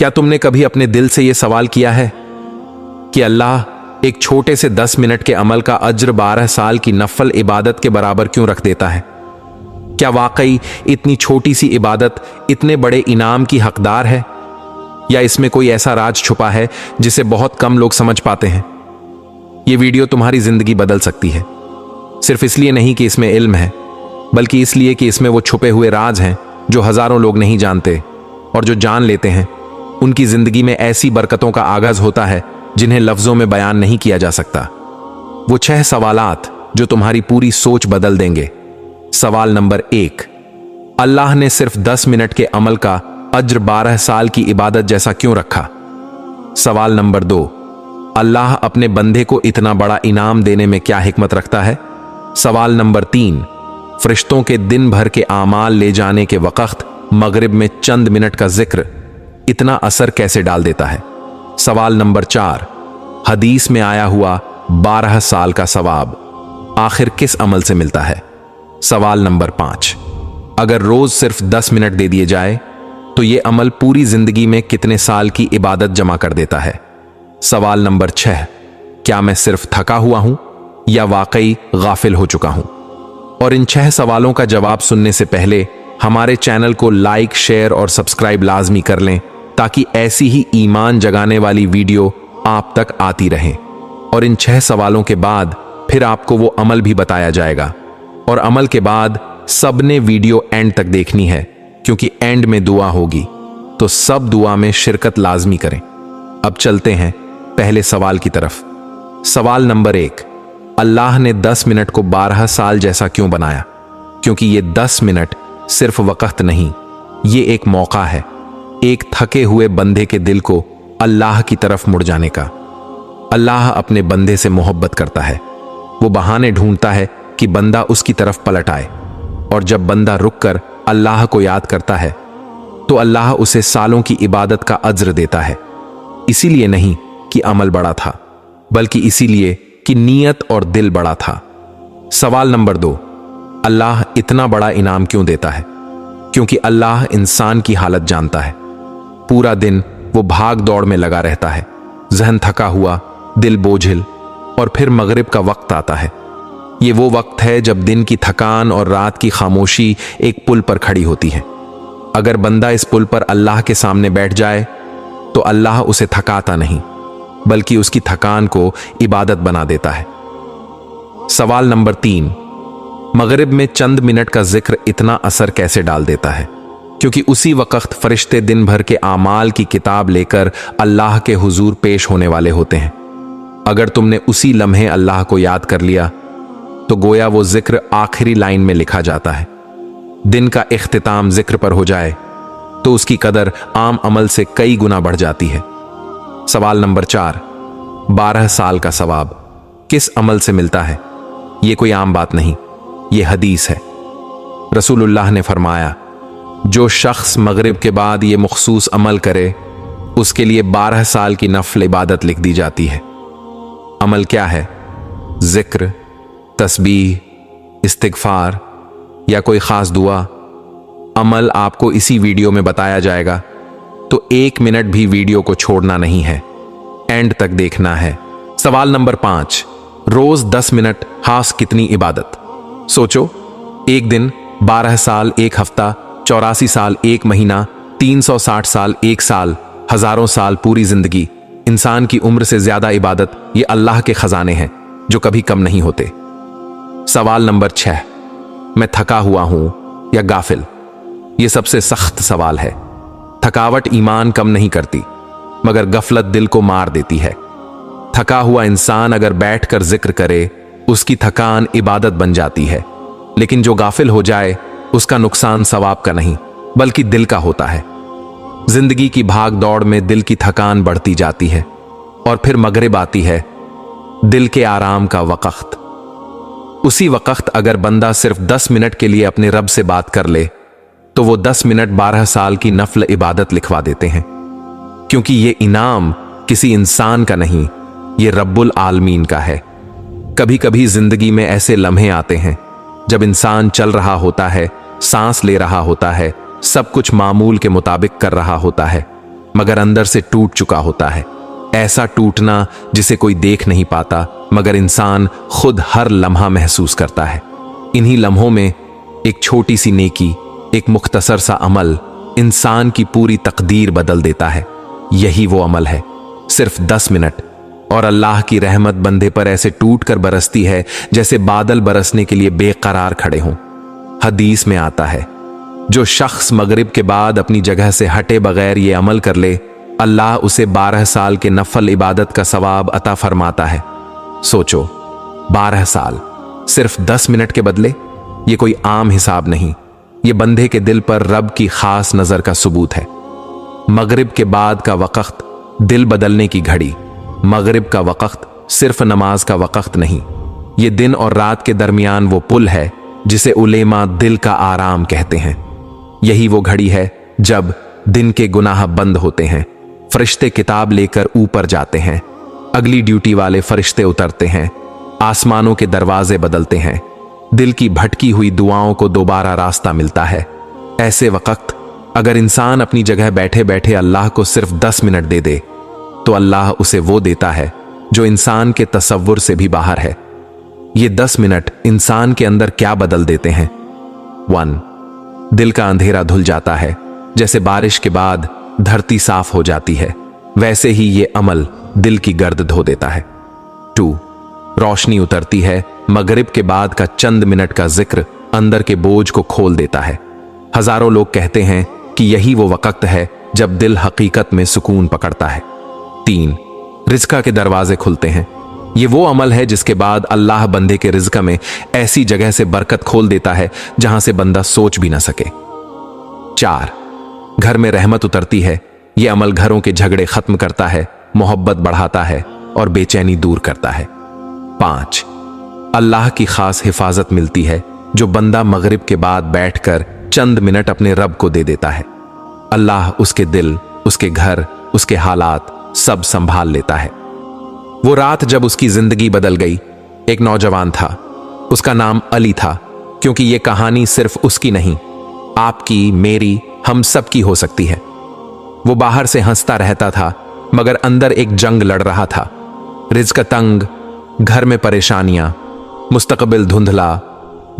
क्या तुमने कभी अपने दिल से यह सवाल किया है कि अल्लाह एक छोटे से 10 मिनट के अमल का अज्र 12 साल की नफल इबादत के बराबर क्यों रख देता है? क्या वाकई इतनी छोटी सी इबादत इतने बड़े इनाम की हकदार है, या इसमें कोई ऐसा राज छुपा है जिसे बहुत कम लोग समझ पाते हैं? यह वीडियो तुम्हारी जिंदगी बदल सकती है, सिर्फ इसलिए नहीं कि इसमें इल्म है, बल्कि इसलिए कि इसमें वो छुपे हुए राज हैं जो हजारों लोग नहीं जानते, और जो जान लेते हैं उनकी जिंदगी में ऐसी बरकतों का आगाज होता है जिन्हें लफ्जों में बयान नहीं किया जा सकता। वो 6 सवालात जो तुम्हारी पूरी सोच बदल देंगे। सवाल नंबर 1, अल्लाह ने सिर्फ 10 मिनट के अमल का अज्र 12 साल की इबादत जैसा क्यों रखा? सवाल नंबर 2, अल्लाह अपने बंदे को इतना बड़ा इनाम देने में क्या हिकमत रखता है? सवाल नंबर 3, फरिश्तों के दिन भर के आमाल ले जाने के वक्त मगरिब में चंद मिनट का जिक्र इतना असर कैसे डाल देता है? सवाल नंबर 4, हदीस में आया हुआ 12 साल का सवाब आखिर किस अमल से मिलता है? सवाल नंबर 5, अगर रोज सिर्फ 10 मिनट दे दिए जाए तो यह अमल पूरी जिंदगी में कितने साल की इबादत जमा कर देता है? सवाल नंबर 6, क्या मैं सिर्फ थका हुआ हूं या वाकई गाफिल हो चुका हूं? और इन 6 सवालों का जवाब सुनने से पहले हमारे चैनल को लाइक, शेयर और सब्सक्राइब लाजमी कर लें, ताकि ऐसी ही ईमान जगाने वाली वीडियो आप तक आती रहें। और इन 6 सवालों के बाद फिर आपको वो अमल भी बताया जाएगा, और अमल के बाद सबने वीडियो एंड तक देखनी है, क्योंकि एंड में दुआ होगी, तो सब दुआ में शिरकत लाजमी करें। अब चलते हैं पहले सवाल की तरफ। सवाल नंबर 1, अल्लाह ने 10 मिनट को 12 साल जैसा क्यों बनाया? क्योंकि ये 10 मिनट सिर्फ वक्त नहीं, ये एक मौका है एक थके हुए बंदे के दिल को अल्लाह की तरफ मुड़ जाने का। अल्लाह अपने बंदे से मोहब्बत करता है, वो बहाने ढूंढता है कि बंदा उसकी तरफ पलट आए, और जब बंदा रुककर अल्लाह को याद करता है तो अल्लाह उसे सालों की इबादत का अज्र देता है। इसीलिए नहीं कि अमल बड़ा था, बल्कि इसीलिए कि नीयत और दिल बड़ा था। सवाल नंबर 2, अल्लाह इतना बड़ा इनाम क्यों देता है? क्योंकि अल्लाह इंसान की हालत जानता है। पूरा दिन वो भाग दौड़ में लगा रहता है, जहन थका हुआ, दिल बोझिल, और फिर मगरिब का वक्त आता है। ये वो वक्त है जब दिन की थकान और रात की खामोशी एक पुल पर खड़ी होती है। अगर बंदा इस पुल पर अल्लाह के सामने बैठ जाए तो अल्लाह उसे थकाता नहीं, बल्कि उसकी थकान को इबादत बना देता है। सवाल नंबर 3, मगरिब में चंद मिनट का जिक्र इतना असर कैसे डाल देता है? क्योंकि उसी वक्त फरिश्ते दिन भर के आमाल की किताब लेकर अल्लाह के हुजूर पेश होने वाले होते हैं। अगर तुमने उसी लम्हे अल्लाह को याद कर लिया तो गोया वो जिक्र आखिरी लाइन में लिखा जाता है। दिन का इख्तिताम जिक्र पर हो जाए तो उसकी कदर आम अमल से कई गुना बढ़ जाती है। सवाल नंबर 4, 12 साल का सवाब किस अमल से मिलता है? ये कोई आम बात नहीं, ये हदीस है। रसूलुल्लाह ने फरमाया, जो शख्स मगरिब के बाद ये मखसूस अमल करे उसके लिए 12 साल की नफल इबादत लिख दी जाती है। अमल क्या है? जिक्र, तस्बीह, इस्तिगफार या कोई खास दुआ? अमल आपको इसी वीडियो में बताया जाएगा, तो 1 मिनट भी वीडियो को छोड़ना नहीं है, एंड तक देखना है। सवाल नंबर 5, रोज 10 मिनट खास कितनी इबादत? सोचो, एक दिन, 12 साल एक हफ्ता, 84 साल एक महीना, 360 साल एक साल, हजारों साल पूरी जिंदगी। इंसान की उम्र से ज्यादा इबादत ये अल्लाह के खजाने हैं जो कभी कम नहीं होते। सवाल नंबर 6, मैं थका हुआ हूं या गाफिल? यह सबसे सख्त सवाल है। थकावट ईमान कम नहीं करती, मगर गफलत दिल को मार देती है। थका हुआ इंसान अगर बैठकर जिक्र करे उसकी थकान इबादत बन जाती है, लेकिन जो गाफिल हो जाए उसका नुकसान सवाब का नहीं बल्कि दिल का होता है। जिंदगी की भाग दौड़ में दिल की थकान बढ़ती जाती है, और फिर मगरिब आती है, दिल के आराम का वक्त। उसी वक्त अगर बंदा सिर्फ 10 मिनट के लिए अपने रब से बात कर ले तो वो 10 मिनट 12 साल की नफल इबादत लिखवा देते हैं, क्योंकि ये इनाम किसी इंसान का नहीं, ये रब्बुल आलमीन का है। कभी कभी जिंदगी में ऐसे लम्हे आते हैं जब इंसान चल रहा होता है, सांस ले रहा होता है, सब कुछ मामूल के मुताबिक कर रहा होता है, मगर अंदर से टूट चुका होता है। ऐसा टूटना जिसे कोई देख नहीं पाता, मगर इंसान खुद हर लम्हा महसूस करता है। इन्हीं लम्हों में एक छोटी सी नेकी, एक मुख्तसर सा अमल इंसान की पूरी तकदीर बदल देता है। यही वो अमल है, सिर्फ 10 मिनट, और अल्लाह की रहमत बंदे पर ऐसे टूट कर बरसती है जैसे बादल बरसने के लिए बेकरार खड़े हों। हदीस में आता है, जो शख्स मगरिब के बाद अपनी जगह से हटे बगैर ये अमल कर ले, अल्लाह उसे 12 साल के नफल इबादत का सवाब अता फरमाता है। सोचो, 12 साल सिर्फ 10 मिनट के बदले। ये कोई आम हिसाब नहीं, ये बंदे के दिल पर रब की खास नजर का सबूत है। मगरिब के बाद का वक़्त दिल बदलने की घड़ी। मगरिब का वक़्त सिर्फ नमाज का वक़्त नहीं, ये दिन और रात के दरमियान वो पुल है जिसे उलेमा दिल का आराम कहते हैं। यही वो घड़ी है जब दिन के गुनाह बंद होते हैं, फरिश्ते किताब लेकर ऊपर जाते हैं, अगली ड्यूटी वाले फरिश्ते उतरते हैं, आसमानों के दरवाजे बदलते हैं, दिल की भटकी हुई दुआओं को दोबारा रास्ता मिलता है। ऐसे वक़्त अगर इंसान अपनी जगह बैठे बैठे अल्लाह को सिर्फ 10 मिनट दे दे, तो अल्लाह उसे वो देता है जो इंसान के तसव्वुर से भी बाहर है। ये 10 मिनट इंसान के अंदर क्या बदल देते हैं। 1, दिल का अंधेरा धुल जाता है। जैसे बारिश के बाद धरती साफ हो जाती है, वैसे ही ये अमल दिल की गर्द धो देता है। 2, रोशनी उतरती है। मगरिब के बाद का चंद मिनट का जिक्र अंदर के बोझ को खोल देता है। हजारों लोग कहते हैं कि यही वो वक़्त है जब दिल हकीकत में सुकून पकड़ता है। 3, रिज़्क़ के दरवाजे खुलते हैं। ये वो अमल है जिसके बाद अल्लाह बंदे के रिज़्क़ में ऐसी जगह से बरकत खोल देता है जहां से बंदा सोच भी ना सके। 4, घर में रहमत उतरती है। ये अमल घरों के झगड़े खत्म करता है, मोहब्बत बढ़ाता है और बेचैनी दूर करता है। 5, अल्लाह की खास हिफाजत मिलती है जो बंदा मगरिब के बाद बैठकर चंद मिनट अपने रब को दे देता है। अल्लाह उसके दिल, उसके घर, उसके हालात सब संभाल लेता है। वो रात जब उसकी जिंदगी बदल गई, एक नौजवान था, उसका नाम अली था, क्योंकि ये कहानी सिर्फ उसकी नहीं, आपकी, मेरी, हम सब की हो सकती है। वो बाहर से हंसता रहता था, मगर अंदर एक जंग लड़ रहा था। रिज़्क़ तंग, घर में परेशानियां, मुस्तकबिल धुंधला,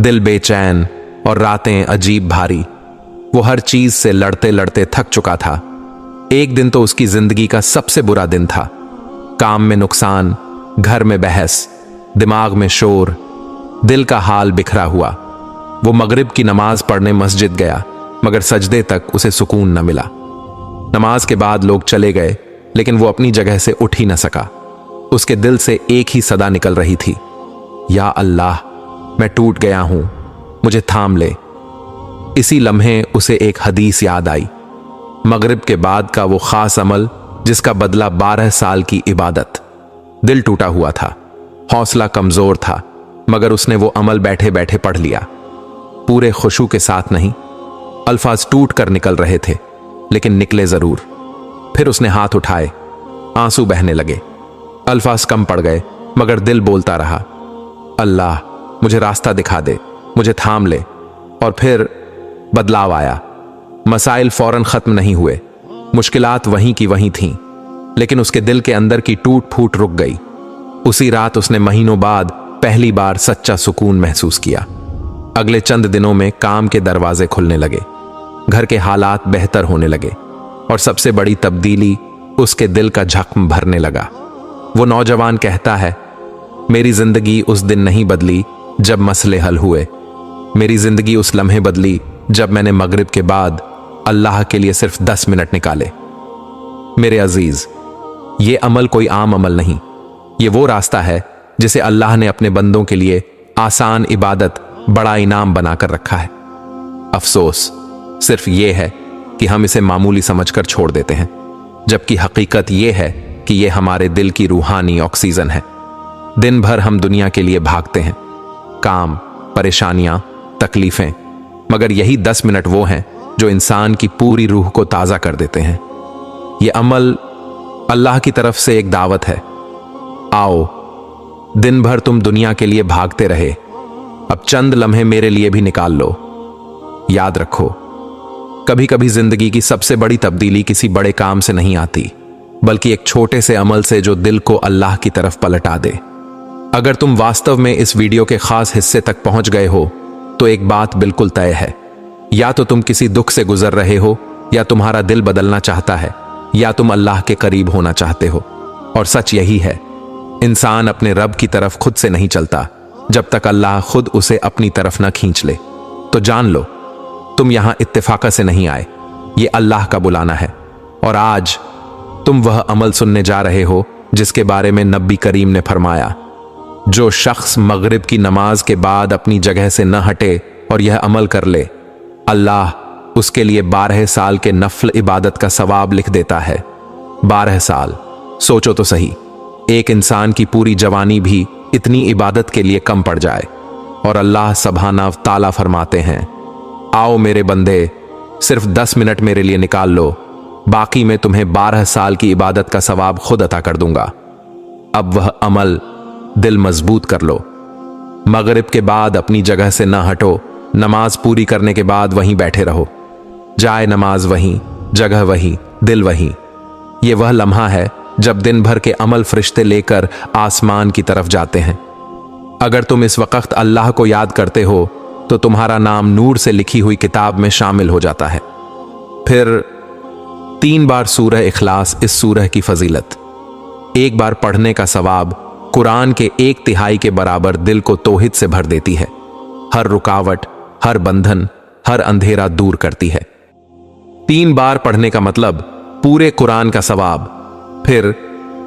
दिल बेचैन और रातें अजीब भारी। वो हर चीज से लड़ते लड़ते थक चुका था। एक दिन तो उसकी जिंदगी का सबसे बुरा दिन था। काम में नुकसान, घर में बहस, दिमाग में शोर, दिल का हाल बिखरा हुआ। वो मगरिब की नमाज पढ़ने मस्जिद गया, मगर सजदे तक उसे सुकून न मिला। नमाज के बाद लोग चले गए, लेकिन वो अपनी जगह से उठ ही न सका। उसके दिल से एक ही सदा निकल रही थी, या अल्लाह, मैं टूट गया हूं, मुझे थाम ले। इसी लम्हे उसे एक हदीस याद आई, मगरिब के बाद का वो खास अमल जिसका बदला 12 साल की इबादत। दिल टूटा हुआ था, हौसला कमजोर था, मगर उसने वो अमल बैठे बैठे पढ़ लिया। पूरे खुशू के साथ नहीं, अल्फाज टूट कर निकल रहे थे, लेकिन निकले जरूर। फिर उसने हाथ उठाए, आंसू बहने लगे। अल्फाज कम पड़ गए, मगर दिल बोलता रहा, अल्लाह, मुझे रास्ता दिखा दे, मुझे थाम ले। और फिर बदलाव आया। मसाइल फौरन खत्म नहीं हुए, मुश्किलात वहीं की वहीं थीं, लेकिन उसके दिल के अंदर की टूट फूट रुक गई। उसी रात उसने महीनों बाद पहली बार सच्चा सुकून महसूस किया। अगले चंद दिनों में काम के दरवाजे खुलने लगे, घर के हालात बेहतर होने लगे, और सबसे बड़ी तब्दीली उसके दिल का जख्म भरने लगा। वो नौजवान कहता है, मेरी जिंदगी उस दिन नहीं बदली जब मसले हल हुए, मेरी जिंदगी उस लम्हे बदली जब मैंने मगरिब के बाद अल्लाह के लिए सिर्फ 10 मिनट निकाले। मेरे अजीज, ये अमल कोई आम अमल नहीं, ये वो रास्ता है जिसे अल्लाह ने अपने बंदों के लिए आसान इबादत बड़ा इनाम बनाकर रखा है। अफसोस सिर्फ ये है कि हम इसे मामूली समझकर छोड़ देते हैं, जबकि हकीकत ये है कि ये हमारे दिल की रूहानी ऑक्सीजन है। दिन भर हम दुनिया के लिए भागते हैं, काम, परेशानियां, तकलीफें, मगर यही 10 मिनट वो हैं जो इंसान की पूरी रूह को ताज़ा कर देते हैं। ये अमल अल्लाह की तरफ से एक दावत है। आओ, दिन भर तुम दुनिया के लिए भागते रहे, अब चंद लम्हे मेरे लिए भी निकाल लो। याद रखो, कभी कभी जिंदगी की सबसे बड़ी तब्दीली किसी बड़े काम से नहीं आती, बल्कि एक छोटे से अमल से जो दिल को अल्लाह की तरफ पलटा दे। अगर तुम वास्तव में इस वीडियो के खास हिस्से तक पहुंच गए हो तो एक बात बिल्कुल तय है, या तो तुम किसी दुख से गुजर रहे हो, या तुम्हारा दिल बदलना चाहता है, या तुम अल्लाह के करीब होना चाहते हो। और सच यही है, इंसान अपने रब की तरफ खुद से नहीं चलता जब तक अल्लाह खुद उसे अपनी तरफ न खींच ले। तो जान लो, तुम यहां इत्तेफाका से नहीं आए, ये अल्लाह का बुलाना है। और आज तुम वह अमल सुनने जा रहे हो जिसके बारे में नबी करीम ने फरमाया, जो शख्स मगरिब की नमाज के बाद अपनी जगह से न हटे और यह अमल कर ले, अल्लाह उसके लिए 12 साल के नफल इबादत का सवाब लिख देता है। 12 साल, सोचो तो सही, एक इंसान की पूरी जवानी भी इतनी इबादत के लिए कम पड़ जाए। और अल्लाह सुब्हाना व तआला फरमाते हैं, आओ मेरे बंदे, सिर्फ 10 मिनट मेरे लिए निकाल लो, बाकी मैं तुम्हें 12 साल की इबादत का सवाब खुद अता कर दूंगा। अब वह अमल दिल मजबूत कर लो। मगरिब के बाद अपनी जगह से न हटो, नमाज पूरी करने के बाद वहीं बैठे रहो। जाए नमाज वहीं, जगह वहीं, दिल वहीं। यह वह लम्हा है जब दिन भर के अमल फरिश्ते लेकर आसमान की तरफ जाते हैं। अगर तुम इस वक्त अल्लाह को याद करते हो तो तुम्हारा नाम नूर से लिखी हुई किताब में शामिल हो जाता है। फिर 3 बार सूरह इखलास, इस सूरह की फजीलत, एक बार पढ़ने का सवाब कुरान के 1/3 के बराबर दिल को तौहीद से भर देती है। हर रुकावट, हर बंधन, हर अंधेरा दूर करती है। 3 बार पढ़ने का मतलब पूरे कुरान का सवाब। फिर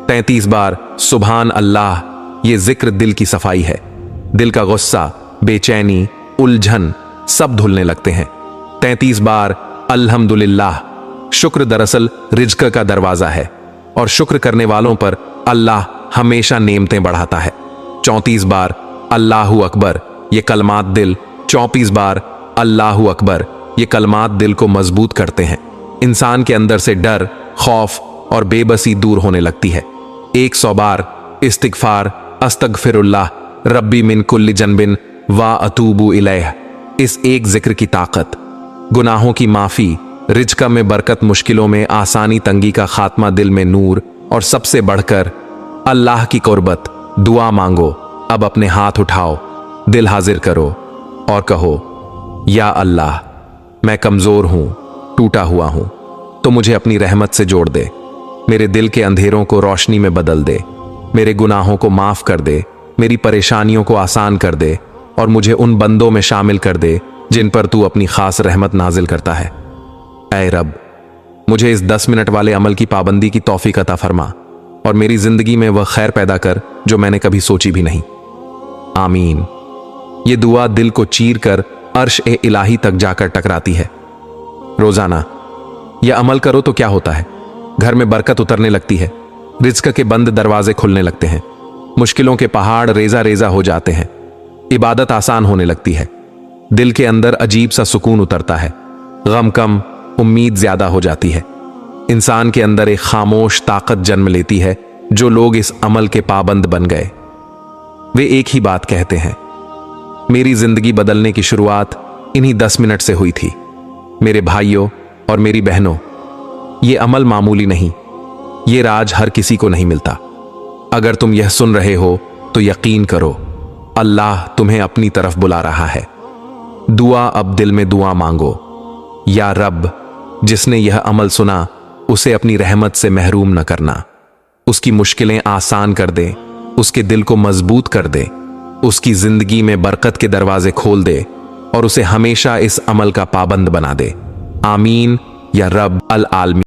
33 बार सुभान अल्लाह, ये जिक्र दिल की सफाई है। दिल का गुस्सा, बेचैनी, उलझन सब धुलने लगते हैं। 33 बार अल्हम्दुलिल्लाह, शुक्र दरअसल रिज्क का दरवाजा है और शुक्र करने वालों पर अल्लाह हमेशा नेमतें बढ़ाता है। 34 बार अल्लाहु अकबर, ये कलमात दिल 34 बार अल्लाहु अकबर, ये कलमात दिल को मजबूत करते हैं। इंसान के अंदर से डर, खौफ और बेबसी दूर होने लगती है। 100 बार इस्तिगफार, अस्तगफिरुल्लाह रब्बी मिन कुल्ली जनबिन वा अतूबु इलैह, इस एक जिक्र की ताकत, गुनाहों की माफी, रिज्क में बरकत, मुश्किलों में आसानी, तंगी का खात्मा, दिल में नूर, और सबसे बढ़कर अल्लाह की कुर्बत। दुआ मांगो, अब अपने हाथ उठाओ, दिल हाजिर करो और कहो, या अल्लाह, मैं कमजोर हूं, टूटा हुआ हूं, तो मुझे अपनी रहमत से जोड़ दे, मेरे दिल के अंधेरों को रोशनी में बदल दे, मेरे गुनाहों को माफ कर दे, मेरी परेशानियों को आसान कर दे, और मुझे उन बंदों में शामिल कर दे जिन पर तू अपनी खास रहमत नाजिल करता है। ऐ रब, मुझे इस 10 मिनट वाले अमल की पाबंदी की तौफीक अता फरमा और मेरी जिंदगी में वह खैर पैदा कर जो मैंने कभी सोची भी नहीं। आमीन। ये दुआ दिल को चीर कर अर्श ए इलाही तक जाकर टकराती है। रोजाना यह अमल करो तो क्या होता है, घर में बरकत उतरने लगती है, रिज्क के बंद दरवाजे खुलने लगते हैं, मुश्किलों के पहाड़ रेजा रेजा हो जाते हैं, इबादत आसान होने लगती है, दिल के अंदर अजीब सा सुकून उतरता है, गम कम, उम्मीद ज्यादा हो जाती है। इंसान के अंदर एक खामोश ताकत जन्म लेती है। जो लोग इस अमल के पाबंद बन गए, वे एक ही बात कहते हैं, मेरी जिंदगी बदलने की शुरुआत इन्हीं 10 मिनट से हुई थी। मेरे भाइयों और मेरी बहनों, ये अमल मामूली नहीं, ये राज हर किसी को नहीं मिलता। अगर तुम यह सुन रहे हो तो यकीन करो, अल्लाह तुम्हें अपनी तरफ बुला रहा है। दुआ, अब दिल में दुआ मांगो, या रब, जिसने यह अमल सुना उसे अपनी रहमत से महरूम न करना, उसकी मुश्किलें आसान कर दे, उसके दिल को मजबूत कर दे, उसकी जिंदगी में बरकत के दरवाजे खोल दे और उसे हमेशा इस अमल का पाबंद बना दे। आमीन या रब अल आलमीन।